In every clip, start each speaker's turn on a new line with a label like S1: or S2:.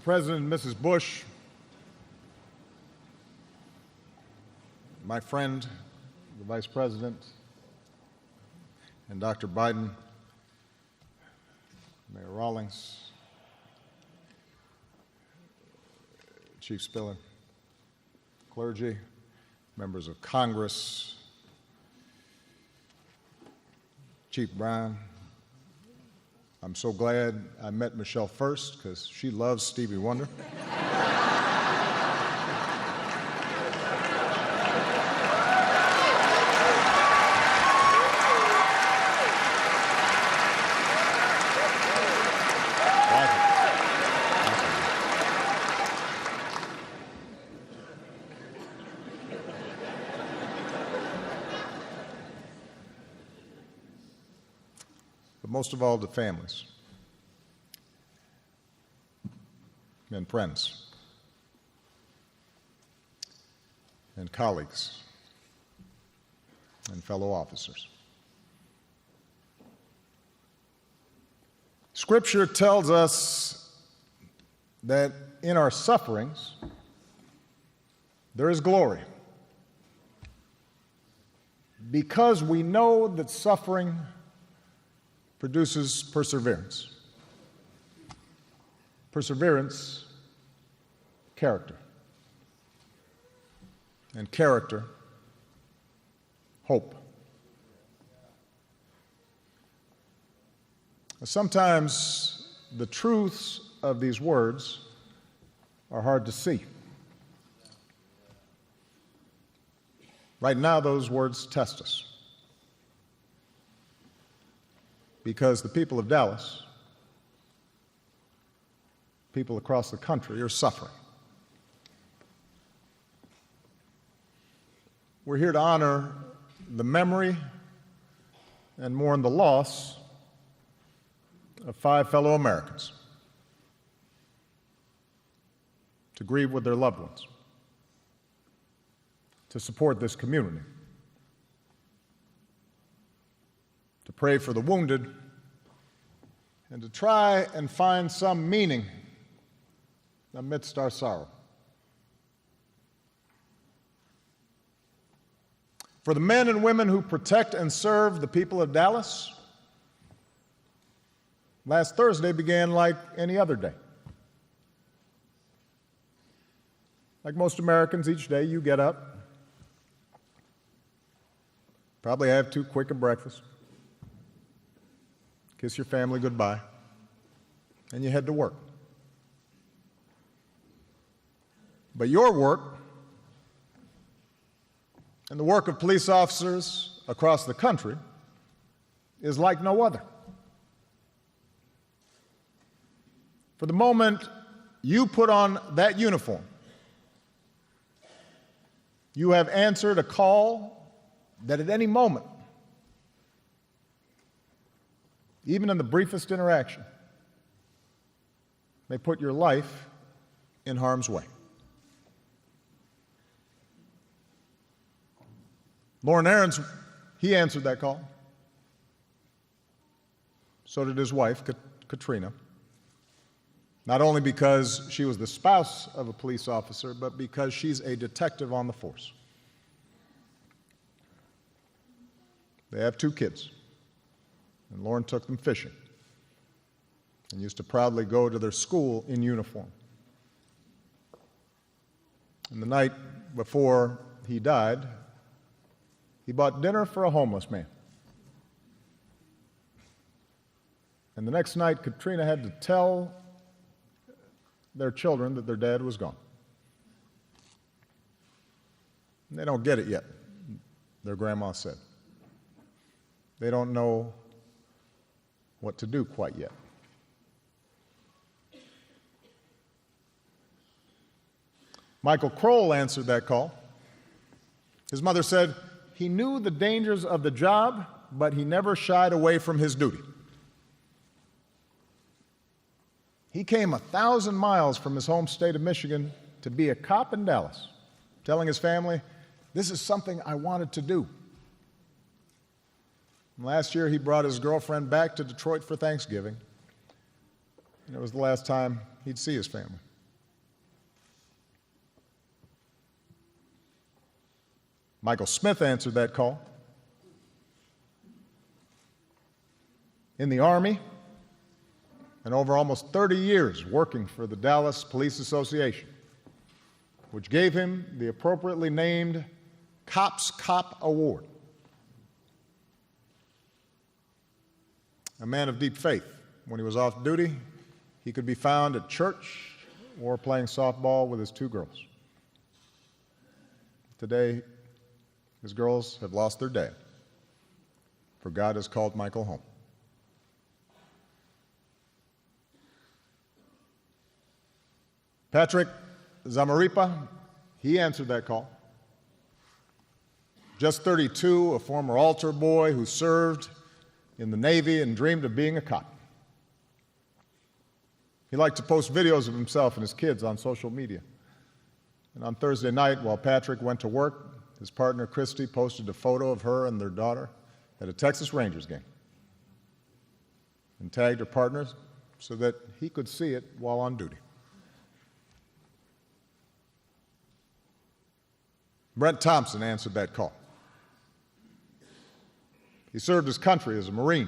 S1: President and Mrs. Bush, my friend, the Vice President, and Dr. Biden, Mayor Rawlings, Chief Spiller, clergy, members of Congress, Chief Brown. I'm so glad I met Michelle first because she loves Stevie Wonder. But most of all, to families and friends and colleagues and fellow officers. Scripture tells us that in our sufferings there is glory, because we know that suffering produces perseverance. Perseverance, character. And character, hope. Sometimes the truths of these words are hard to see. Right now, those words test us, because the people of Dallas, people across the country, are suffering. We're here to honor the memory and mourn the loss of 5 fellow Americans, to grieve with their loved ones, to support this community, to pray for the wounded, and to try and find some meaning amidst our sorrow. For the men and women who protect and serve the people of Dallas, last Thursday began like any other day. Like most Americans, each day you get up, probably have too quick a breakfast, kiss your family goodbye, and you head to work. But your work and the work of police officers across the country is like no other. For the moment you put on that uniform, you have answered a call that at any moment, even in the briefest interaction, may put your life in harm's way. Lauren Aarons, he answered that call. So did his wife, Katrina. Not only because she was the spouse of a police officer, but because she's a detective on the force. They have 2 kids, and Lauren took them fishing and used to proudly go to their school in uniform. And the night before he died, he bought dinner for a homeless man. And the next night, Katrina had to tell their children that their dad was gone. And they don't get it yet, their grandma said. They don't know what to do quite yet. Michael Kroll answered that call. His mother said he knew the dangers of the job, but he never shied away from his duty. He came 1,000 miles from his home state of Michigan to be a cop in Dallas, telling his family, "This is something I wanted to do." And last year, he brought his girlfriend back to Detroit for Thanksgiving, and it was the last time he'd see his family. Michael Smith answered that call. In the Army, and over almost 30 years working for the Dallas Police Association, which gave him the appropriately named Cops Cop Award. A man of deep faith. When he was off duty, he could be found at church or playing softball with his 2 girls. Today, his girls have lost their dad, for God has called Michael home. Patrick Zamarripa, he answered that call. Just 32, a former altar boy who served in the Navy and dreamed of being a cop. He liked to post videos of himself and his kids on social media. And on Thursday night, while Patrick went to work, his partner Christy posted a photo of her and their daughter at a Texas Rangers game and tagged her partner so that he could see it while on duty. Brent Thompson answered that call. He served his country as a Marine.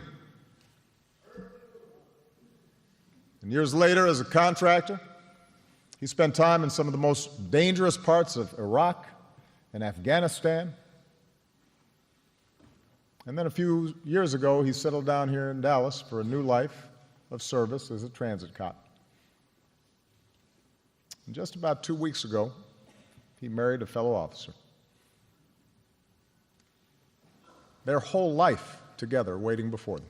S1: And years later, as a contractor, he spent time in some of the most dangerous parts of Iraq and Afghanistan. And then a few years ago, he settled down here in Dallas for a new life of service as a transit cop. And just about 2 weeks ago, he married a fellow officer. Their whole life together waiting before them.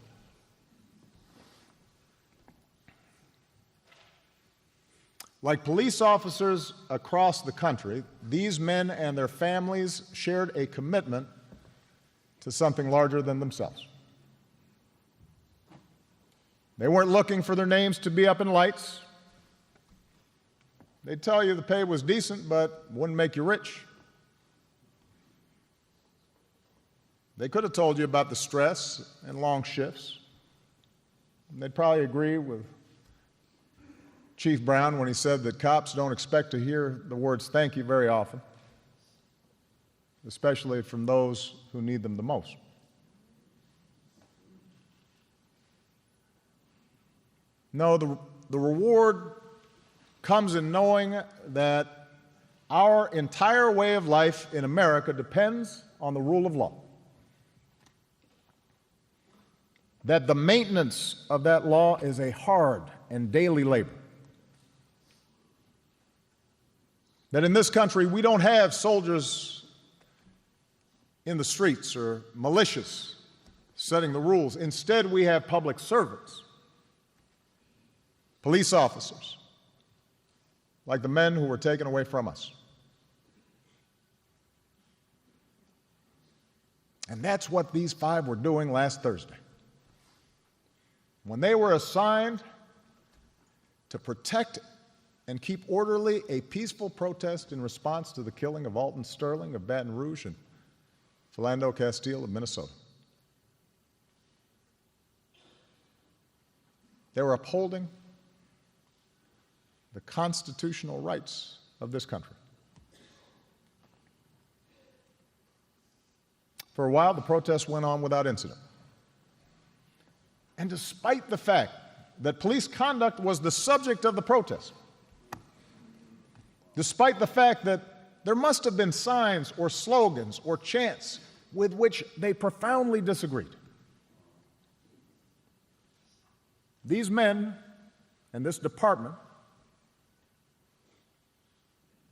S1: Like police officers across the country, these men and their families shared a commitment to something larger than themselves. They weren't looking for their names to be up in lights. They'd tell you the pay was decent, but wouldn't make you rich. They could have told you about the stress and long shifts. And they'd probably agree with Chief Brown when he said that cops don't expect to hear the words thank you very often, especially from those who need them the most. No, the reward comes in knowing that our entire way of life in America depends on the rule of law. That the maintenance of that law is a hard and daily labor. That in this country we don't have soldiers in the streets or militias setting the rules. Instead, we have public servants, police officers, like the men who were taken away from us. And that's what these 5 were doing last Thursday. When they were assigned to protect and keep orderly a peaceful protest in response to the killing of Alton Sterling of Baton Rouge and Philando Castile of Minnesota. They were upholding the constitutional rights of this country. For a while, the protests went on without incident. And despite the fact that police conduct was the subject of the protest, despite the fact that there must have been signs or slogans or chants with which they profoundly disagreed, these men and this department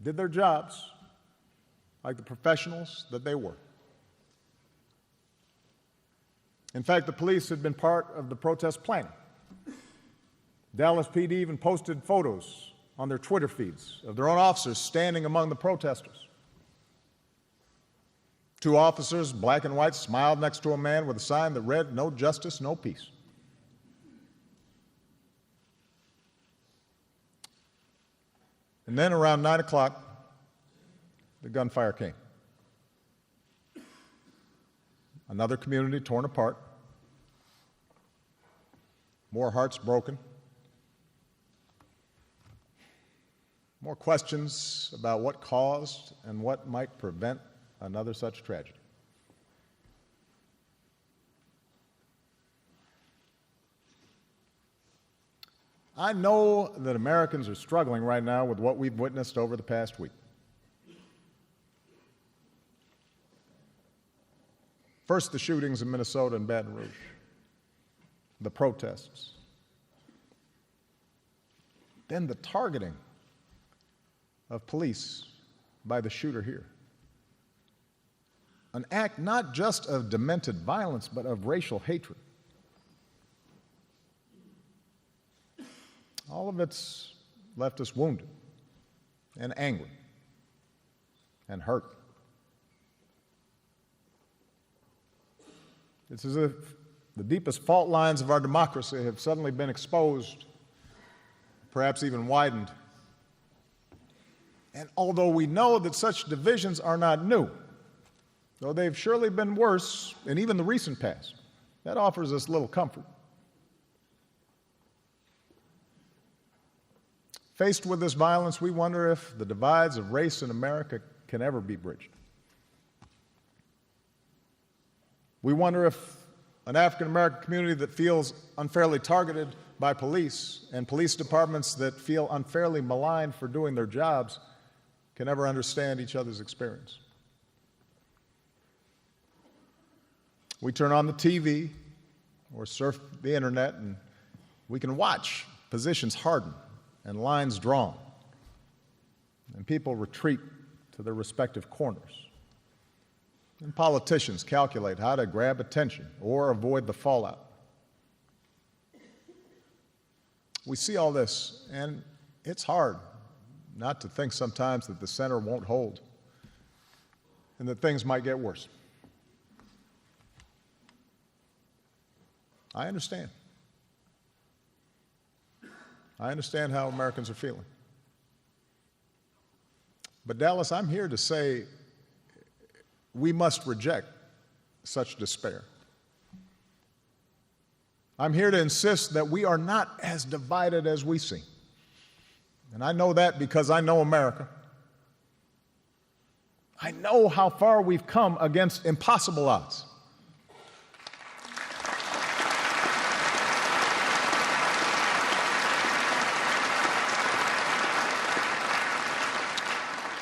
S1: did their jobs like the professionals that they were. In fact, the police had been part of the protest planning. Dallas PD even posted photos on their Twitter feeds of their own officers standing among the protesters. 2 officers, black and white, smiled next to a man with a sign that read, "No justice, no peace." And then around 9 o'clock, the gunfire came. Another community torn apart, more hearts broken, more questions about what caused and what might prevent another such tragedy. I know that Americans are struggling right now with what we've witnessed over the past week. First, the shootings in Minnesota and Baton Rouge, the protests, then the targeting of police by the shooter here. An act not just of demented violence, but of racial hatred. All of it's left us wounded and angry and hurt. It's as if the deepest fault lines of our democracy have suddenly been exposed, perhaps even widened. And although we know that such divisions are not new, though they've surely been worse in even the recent past, that offers us little comfort. Faced with this violence, we wonder if the divides of race in America can ever be bridged. We wonder if an African-American community that feels unfairly targeted by police and police departments that feel unfairly maligned for doing their jobs can ever understand each other's experience. We turn on the TV or surf the internet and we can watch positions harden and lines drawn, and people retreat to their respective corners. And politicians calculate how to grab attention or avoid the fallout. We see all this, and it's hard not to think sometimes that the center won't hold and that things might get worse. I understand. I understand how Americans are feeling. But Dallas, I'm here to say we must reject such despair. I'm here to insist that we are not as divided as we seem. And I know that because I know America. I know how far we've come against impossible odds.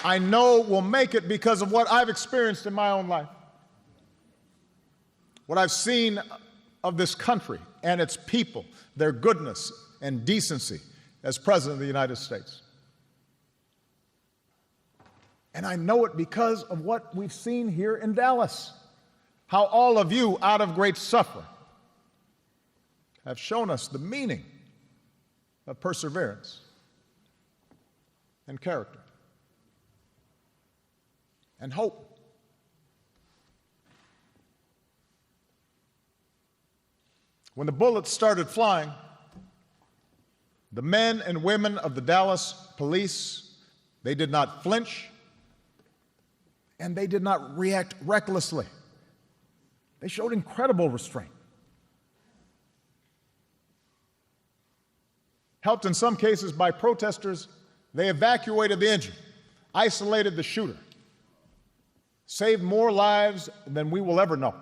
S1: I know we'll make it because of what I've experienced in my own life, what I've seen of this country and its people, their goodness and decency as President of the United States. And I know it because of what we've seen here in Dallas, how all of you, out of great suffering, have shown us the meaning of perseverance and character and hope. When the bullets started flying, the men and women of the Dallas police, they did not flinch and they did not react recklessly. They showed incredible restraint. Helped in some cases by protesters, they evacuated the injured, isolated the shooter, saved more lives than we will ever know.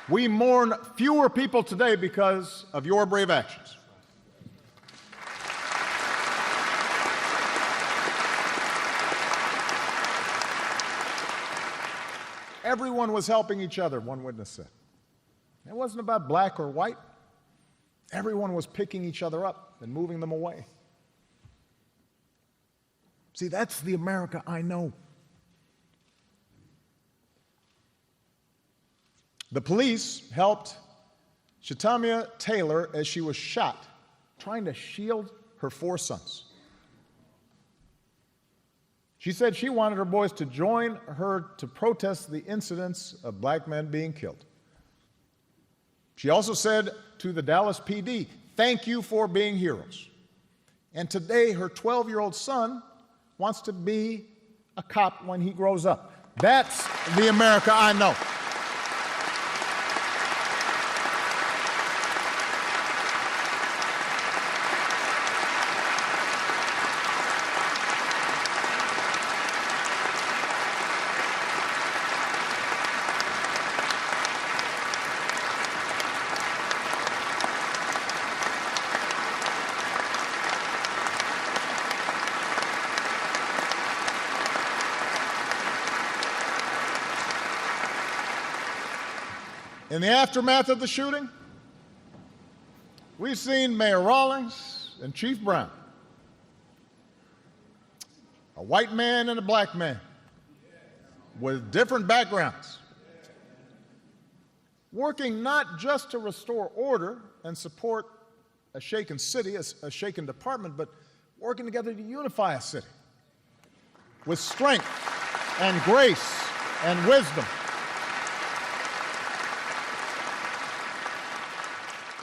S1: We mourn fewer people today because of your brave actions. Everyone was helping each other, one witness said. It wasn't about black or white. Everyone was picking each other up and moving them away. See, that's the America I know. The police helped Shetamia Taylor as she was shot, trying to shield her 4 sons. She said she wanted her boys to join her to protest the incidents of black men being killed. She also said to the Dallas PD, "Thank you for being heroes." And today, her 12-year-old son wants to be a cop when he grows up. That's the America I know. In the aftermath of the shooting, we've seen Mayor Rawlings and Chief Brown, a white man and a black man with different backgrounds, working not just to restore order and support a shaken city, a shaken department, but working together to unify a city with strength and grace and wisdom.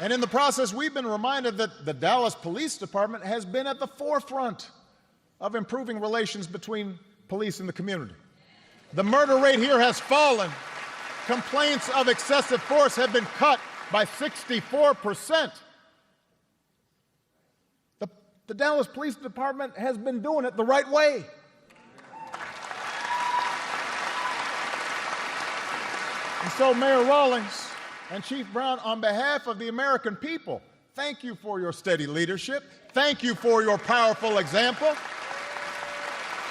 S1: And in the process, we've been reminded that the Dallas Police Department has been at the forefront of improving relations between police and the community. The murder rate here has fallen. Complaints of excessive force have been cut by 64%. The Dallas Police Department has been doing it the right way. And so, Mayor Rawlings and Chief Brown, on behalf of the American people, thank you for your steady leadership. Thank you for your powerful example.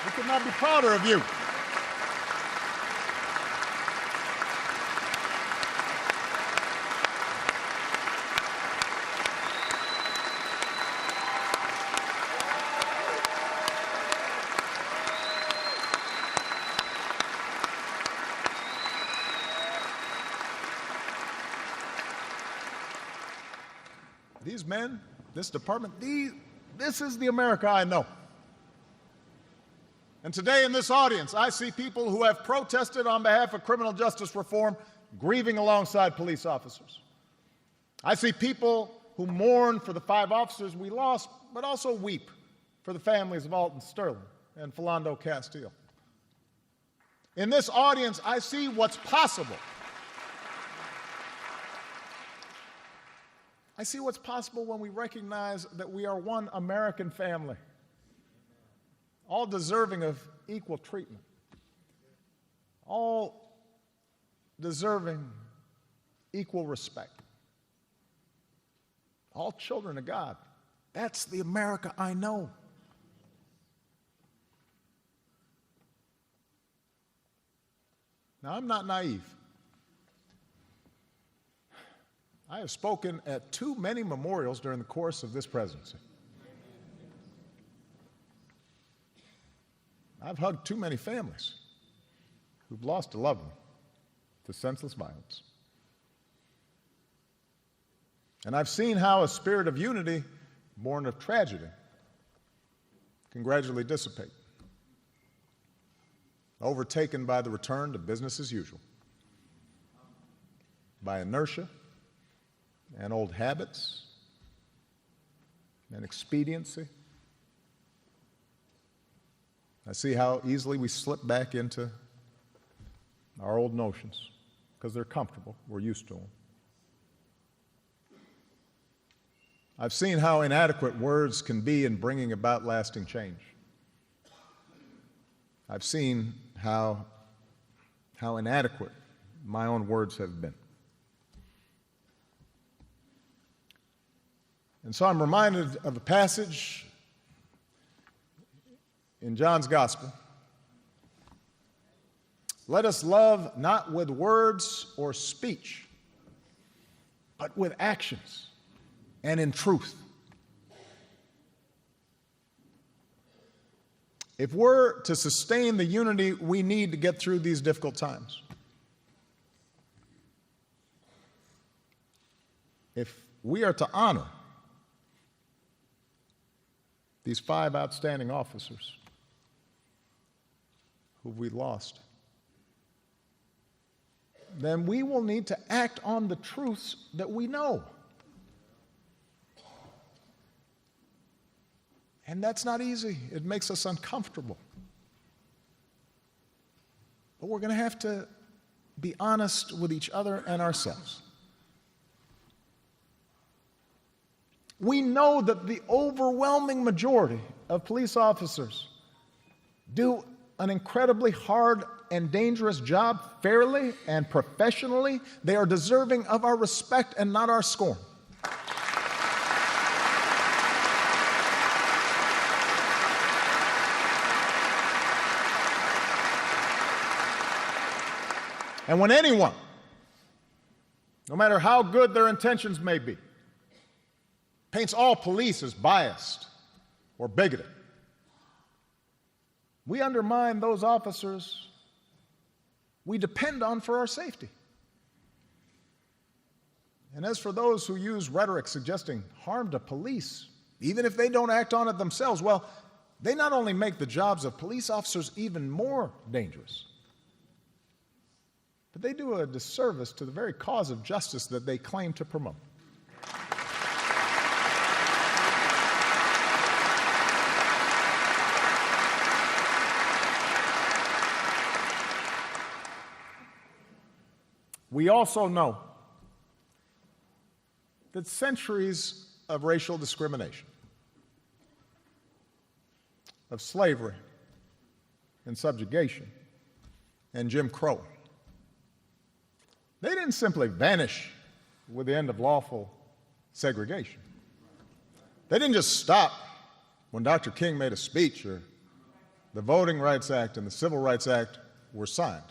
S1: We could not be prouder of you. These men, this department, this is the America I know. And today in this audience, I see people who have protested on behalf of criminal justice reform, grieving alongside police officers. I see people who mourn for the 5 officers we lost, but also weep for the families of Alton Sterling and Philando Castile. In this audience, I see what's possible. I see what's possible when we recognize that we are one American family, all deserving of equal treatment, all deserving equal respect, all children of God. That's the America I know. Now, I'm not naive. I have spoken at too many memorials during the course of this presidency. I've hugged too many families who've lost a loved one to senseless violence. And I've seen how a spirit of unity born of tragedy can gradually dissipate, overtaken by the return to business as usual, by inertia and old habits and expediency. I see how easily we slip back into our old notions because they're comfortable, we're used to them. I've seen how inadequate words can be in bringing about lasting change. I've seen how inadequate my own words have been. And so I'm reminded of a passage in John's Gospel. Let us love not with words or speech, but with actions and in truth. If we're to sustain the unity we need to get through these difficult times, if we are to honor these 5 outstanding officers who we lost, then we will need to act on the truths that we know. And that's not easy. It makes us uncomfortable. but we're going to have to be honest with each other and ourselves. We know that the overwhelming majority of police officers do an incredibly hard and dangerous job fairly and professionally. They are deserving of our respect and not our scorn. And when anyone, no matter how good their intentions may be, paints all police as biased or bigoted, we undermine those officers we depend on for our safety. And as for those who use rhetoric suggesting harm to police, even if they don't act on it themselves, well, they not only make the jobs of police officers even more dangerous, but they do a disservice to the very cause of justice that they claim to promote. We also know that centuries of racial discrimination, of slavery and subjugation and Jim Crow, they didn't simply vanish with the end of lawful segregation. They didn't just stop when Dr. King made a speech or the Voting Rights Act and the Civil Rights Act were signed.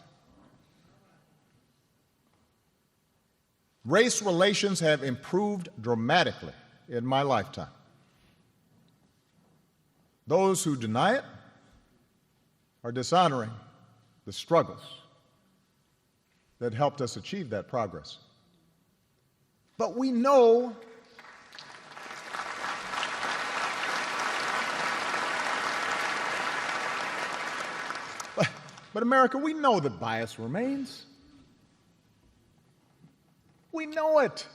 S1: Race relations have improved dramatically in my lifetime. Those who deny it are dishonoring the struggles that helped us achieve that progress. But we know but America, we know that bias remains. We know it.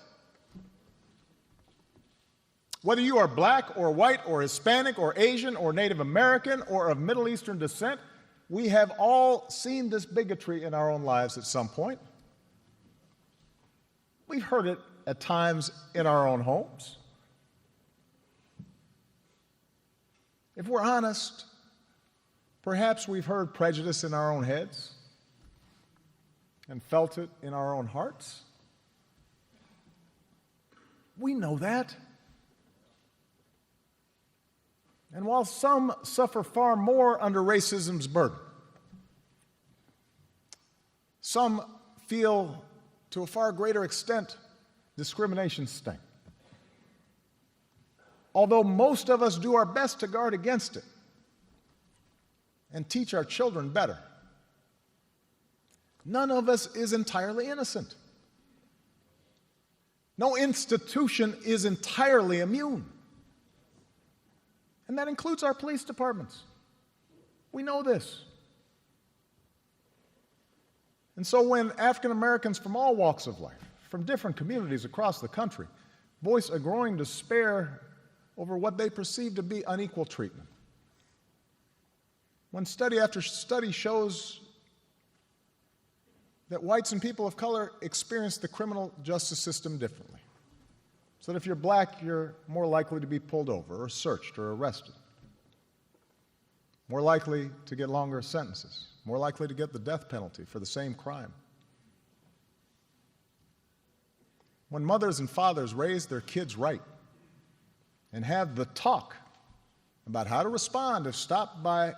S1: Whether you are black or white or Hispanic or Asian or Native American or of Middle Eastern descent, we have all seen this bigotry in our own lives at some point. We've heard it at times in our own homes. If we're honest, perhaps we've heard prejudice in our own heads and felt it in our own hearts. We know that. And while some suffer far more under racism's burden, some feel to a far greater extent discrimination's sting. Although most of us do our best to guard against it and teach our children better, none of us is entirely innocent. No institution is entirely immune. And that includes our police departments. We know this. And so when African Americans from all walks of life, from different communities across the country, voice a growing despair over what they perceive to be unequal treatment, when study after study shows that whites and people of color experience the criminal justice system differently, so that if you're black, you're more likely to be pulled over or searched or arrested, more likely to get longer sentences, more likely to get the death penalty for the same crime. When mothers and fathers raise their kids right and have the talk about how to respond if stopped by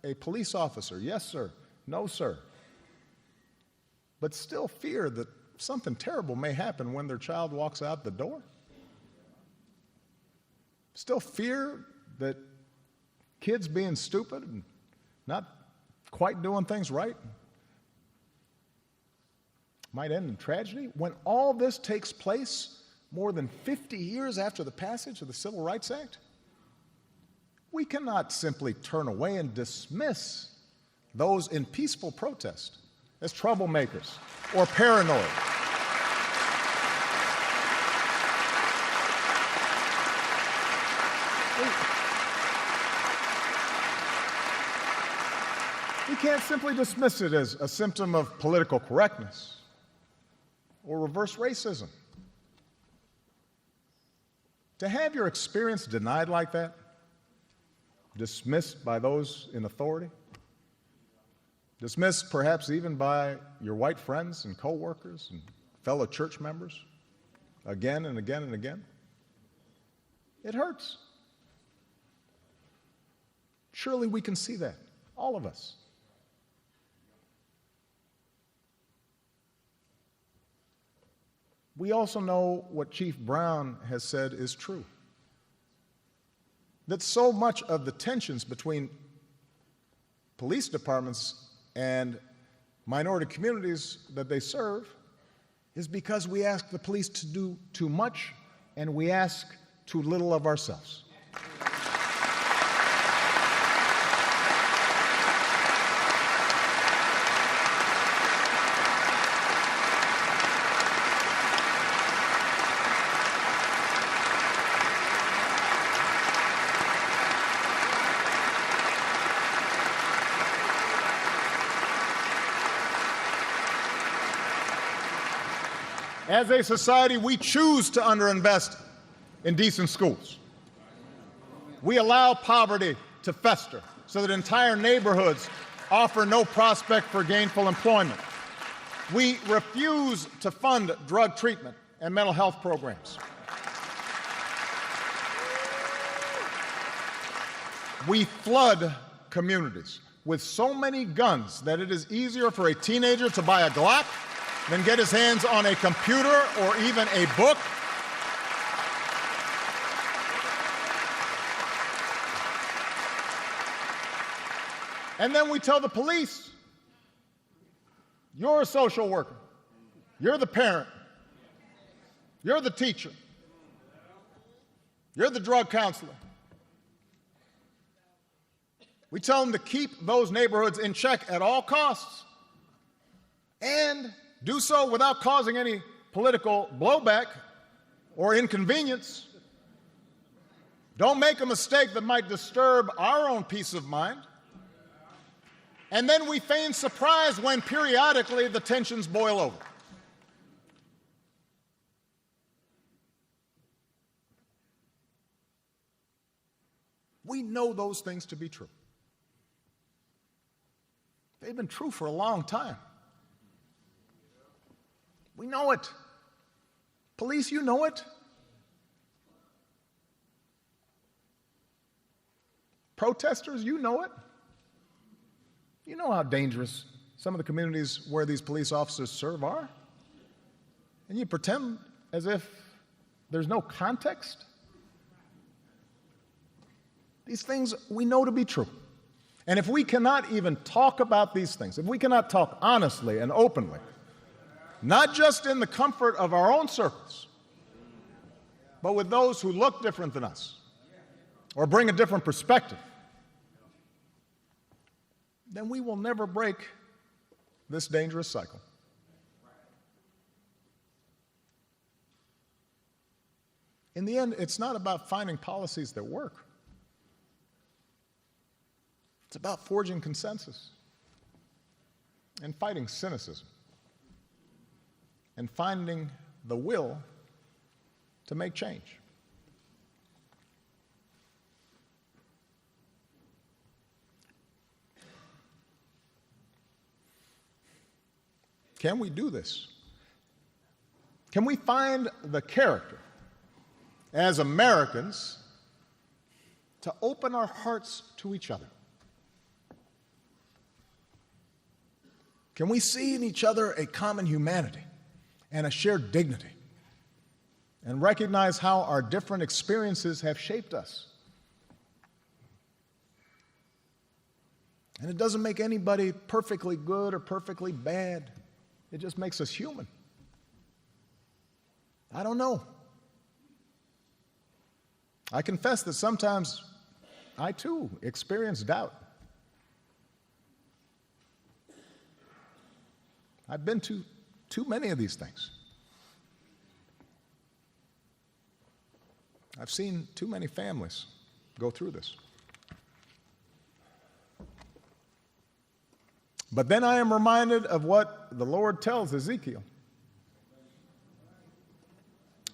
S1: a police officer, yes, sir, no, sir, but still fear that something terrible may happen when their child walks out the door, still fear that kids being stupid and not quite doing things right might end in tragedy, when all this takes place more than 50 years after the passage of the Civil Rights Act, we cannot simply turn away and dismiss those in peaceful protest as troublemakers or paranoid. We can't simply dismiss it as a symptom of political correctness or reverse racism. To have your experience denied like that, dismissed by those in authority, dismissed perhaps even by your white friends and coworkers and fellow church members, again and again and again, it hurts. Surely we can see that, all of us. We also know what Chief Brown has said is true, that so much of the tensions between police departments and minority communities that they serve is because we ask the police to do too much and we ask too little of ourselves. As a society, we choose to underinvest in decent schools. We allow poverty to fester so that entire neighborhoods offer no prospect for gainful employment. We refuse to fund drug treatment and mental health programs. We flood communities with so many guns that it is easier for a teenager to buy a Glock than get his hands on a computer or even a book. And then we tell the police, you're a social worker, you're the parent, you're the teacher, you're the drug counselor. We tell them to keep those neighborhoods in check at all costs and do so without causing any political blowback or inconvenience. Don't make a mistake that might disturb our own peace of mind. And then we feign surprise when periodically the tensions boil over. We know those things to be true. They've been true for a long time. We know it. Police, you know it. Protesters, you know it. You know how dangerous some of the communities where these police officers serve are. And you pretend as if there's no context. These things we know to be true. And if we cannot even talk about these things, if we cannot talk honestly and openly, not just in the comfort of our own circles, but with those who look different than us or bring a different perspective, then we will never break this dangerous cycle. In the end, it's not about finding policies that work. It's about forging consensus and fighting cynicism and finding the will to make change. Can we do this? Can we find the character as Americans to open our hearts to each other? Can we see in each other a common humanity and a shared dignity and recognize how our different experiences have shaped us? And it doesn't make anybody perfectly good or perfectly bad. It just makes us human. I don't know. I confess that sometimes I too experience doubt. I've been to too many of these things. I've seen too many families go through this. But then I am reminded of what the Lord tells Ezekiel.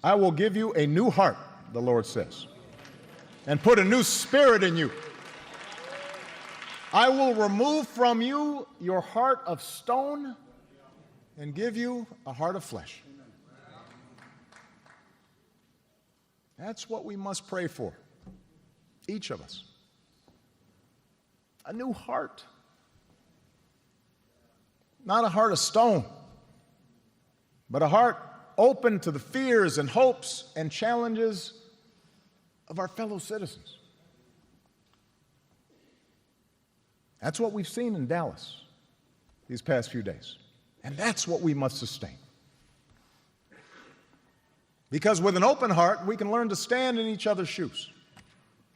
S1: I will give you a new heart, the Lord says, and put a new spirit in you. I will remove from you your heart of stone and give you a heart of flesh. That's what we must pray for, each of us. A new heart. Not a heart of stone, but a heart open to the fears and hopes and challenges of our fellow citizens. That's what we've seen in Dallas these past few days. And that's what we must sustain. Because with an open heart, we can learn to stand in each other's shoes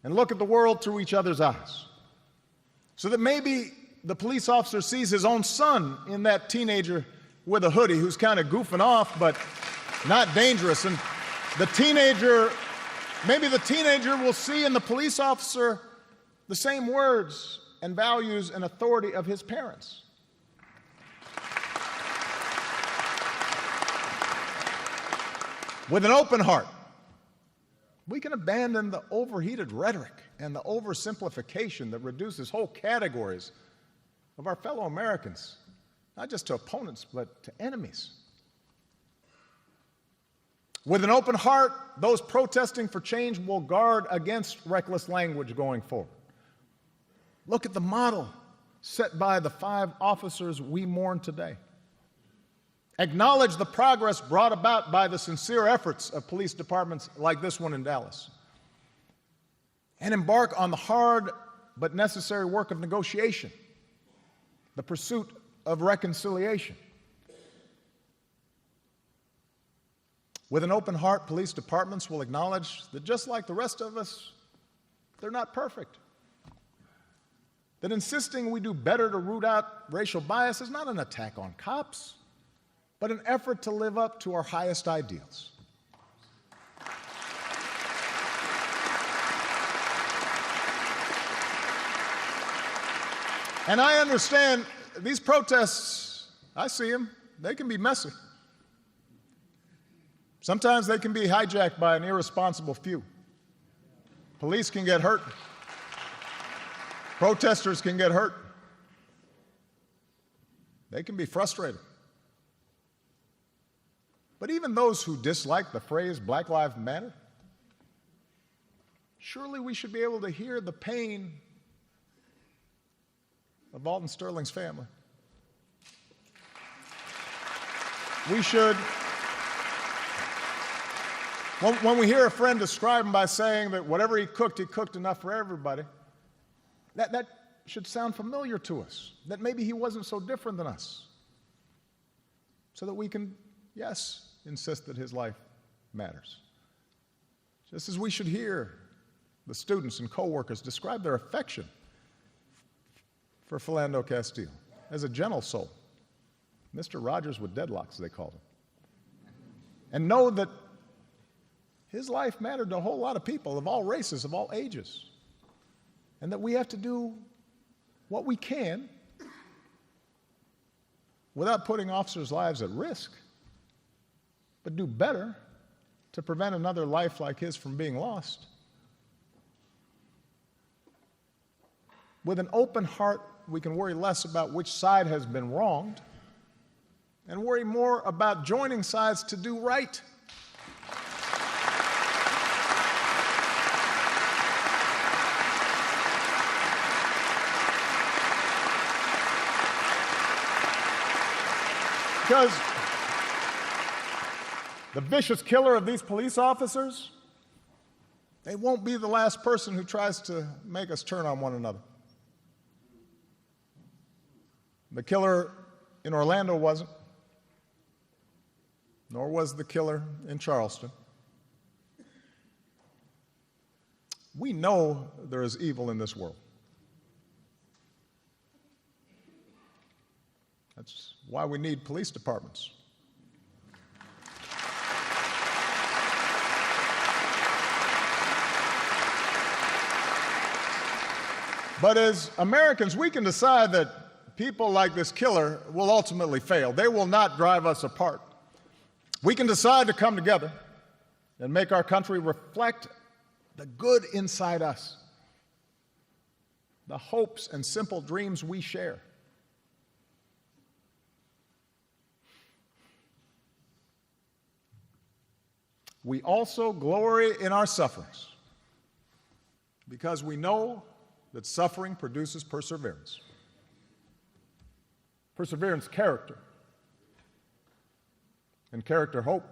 S1: and look at the world through each other's eyes. So that maybe the police officer sees his own son in that teenager with a hoodie who's kind of goofing off, but not dangerous. And maybe the teenager will see in the police officer the same words and values and authority of his parents. With an open heart, we can abandon the overheated rhetoric and the oversimplification that reduces whole categories of our fellow Americans, not just to opponents, but to enemies. With an open heart, those protesting for change will guard against reckless language going forward. Look at the model set by the 5 officers we mourn today. Acknowledge the progress brought about by the sincere efforts of police departments like this one in Dallas. And embark on the hard but necessary work of negotiation, the pursuit of reconciliation. With an open heart, police departments will acknowledge that just like the rest of us, they're not perfect. That insisting we do better to root out racial bias is not an attack on cops, but an effort to live up to our highest ideals. And I understand these protests, I see them, they can be messy. Sometimes they can be hijacked by an irresponsible few. Police can get hurt. Protesters can get hurt. They can be frustrated. But even those who dislike the phrase Black Lives Matter, surely we should be able to hear the pain of Alton Sterling's family. We should, when we hear a friend describe him by saying that whatever he cooked enough for everybody, that should sound familiar to us, that maybe he wasn't so different than us, so that we can, yes, insist that his life matters. Just as we should hear the students and co-workers describe their affection for Philando Castile as a gentle soul, Mr. Rogers with deadlocks, they called him, and know that his life mattered to a whole lot of people of all races, of all ages, and that we have to do what we can without putting officers' lives at risk, but do better to prevent another life like his from being lost. With an open heart, we can worry less about which side has been wronged and worry more about joining sides to do right. Because the vicious killer of these police officers, they won't be the last person who tries to make us turn on one another. The killer in Orlando wasn't, nor was the killer in Charleston. We know there is evil in this world. That's why we need police departments. But as Americans, we can decide that people like this killer will ultimately fail. They will not drive us apart. We can decide to come together and make our country reflect the good inside us, the hopes and simple dreams we share. We also glory in our sufferings because we know that suffering produces perseverance. Perseverance, character, and character, hope.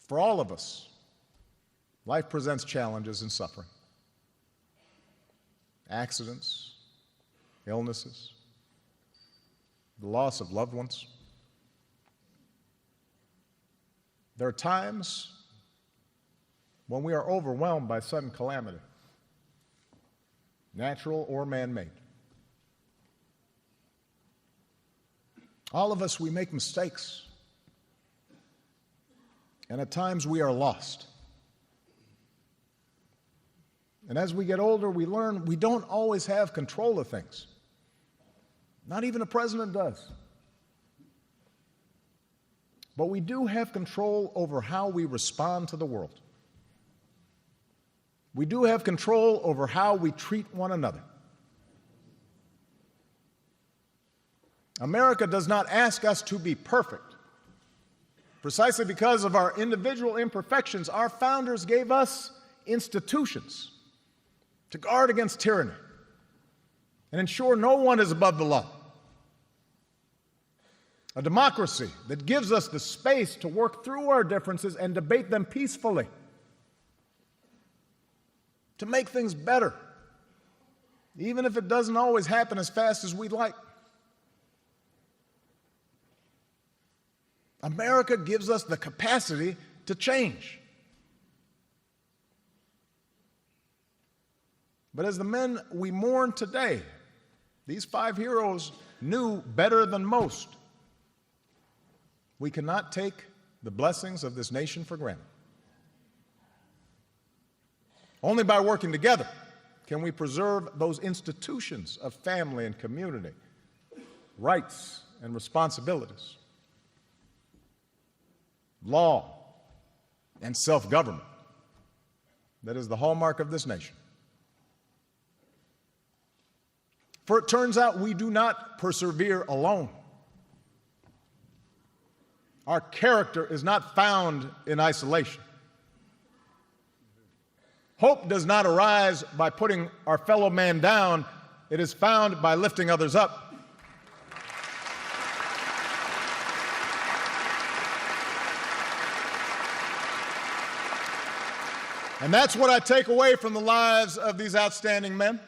S1: For all of us, life presents challenges and suffering. Accidents, illnesses, the loss of loved ones. There are times when we are overwhelmed by sudden calamity, natural or man-made. All of us, we make mistakes. And at times we are lost. And as we get older, we learn we don't always have control of things. Not even a president does. But we do have control over how we respond to the world. We do have control over how we treat one another. America does not ask us to be perfect. Precisely because of our individual imperfections, our founders gave us institutions to guard against tyranny and ensure no one is above the law. A democracy that gives us the space to work through our differences and debate them peacefully, to make things better, even if it doesn't always happen as fast as we'd like. America gives us the capacity to change. But as the men we mourn today, these 5 heroes knew better than most. We cannot take the blessings of this nation for granted. Only by working together can we preserve those institutions of family and community, rights and responsibilities, law and self-government that is the hallmark of this nation. For it turns out we do not persevere alone. Our character is not found in isolation. Hope does not arise by putting our fellow man down. It is found by lifting others up. And that's what I take away from the lives of these outstanding men.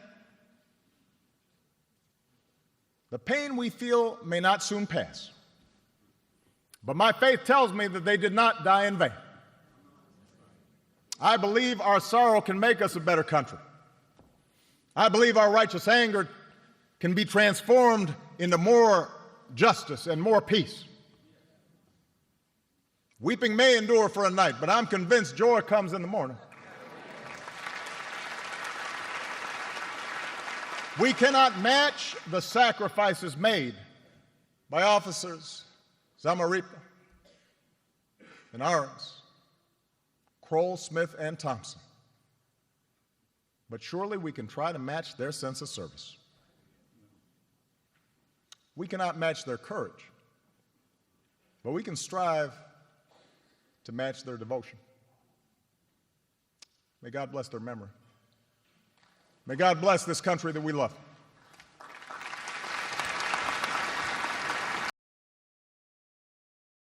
S1: The pain we feel may not soon pass, but my faith tells me that they did not die in vain. I believe our sorrow can make us a better country. I believe our righteous anger can be transformed into more justice and more peace. Weeping may endure for a night, but I'm convinced joy comes in the morning. We cannot match the sacrifices made by officers Zamarripa and Arens, Kroll, Smith, and Thompson. But surely we can try to match their sense of service. We cannot match their courage, but we can strive to match their devotion. May God bless their memory. May God bless this country that we love.